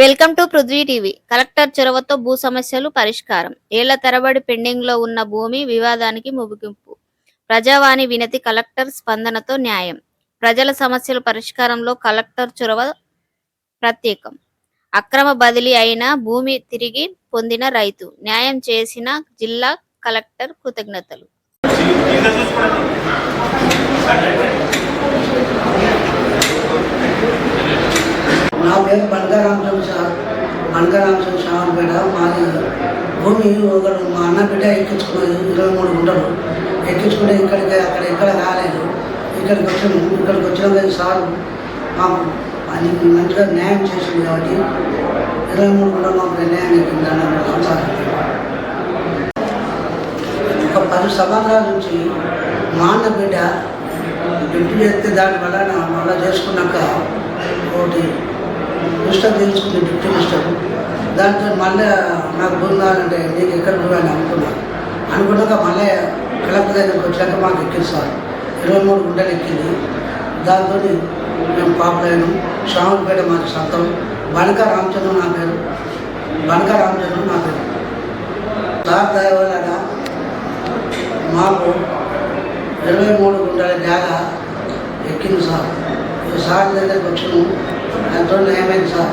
Welcome to Prithvi TV. Collector చొరవతో భూ సమస్యలు పరిష్కారం. ఏళ్ల తరబడి పెండింగ్ లో ఉన్న భూమి వివాదానికి ముగింపు. ప్రజావాణి వినతి కలెక్టర్ స్పందనతో న్యాయం. ప్రజల సమస్యల పరిష్కారంలో కలెక్టర్ చొరవ ప్రత్యేకం. అక్రమ బదిలీ అయిన భూమి తిరిగి పొందిన రైతు. న్యాయం చేసిన జిల్లా కలెక్టర్ కృతజ్ఞతలు. నా పేరు బంగారాంశం శ్రావణపేట. మాది భూమి ఒకరు మా అన్న బిడ్డ ఎక్కించుకున్నది 23 గుంటలు ఎక్కించుకుంటే ఇక్కడ రాలేదు. ఇక్కడికి వచ్చినాక సార్ మాకు అది మంచిగా న్యాయం చేసింది కాబట్టి 23 గుంటలు మాకు న్యాయం ఎక్కింది సార్. ఒక 10 సంవత్సరాల నుంచి మా అన్న బిడ్డ బిడ్డ చేస్తే దానివల్ల మళ్ళీ చేసుకున్నాక ఒకటి మిస్టర్ తెలుసుకుంది డిప్యూటీ మిస్టర్. దాంతో మళ్ళీ నాకు భూమి కావాలంటే నీకు ఎక్కడ భూమి అని అనుకున్నాక మళ్ళీ కలెక్టర్ దగ్గరికి వచ్చాక మాకు ఎక్కింది సార్. 23 గుంటలు ఎక్కింది. దాంతో మేము పాపలైన శ్రావణపేట మాకు సొంతం. బనకా రామచంద్రం నా పేరు. సార్ దయ వల్ల మాకు 23 గుంటల జాగా ఎక్కింది సార్. సార్ దగ్గరికి వచ్చాము. ఎంతో న్యాయమైంది సార్.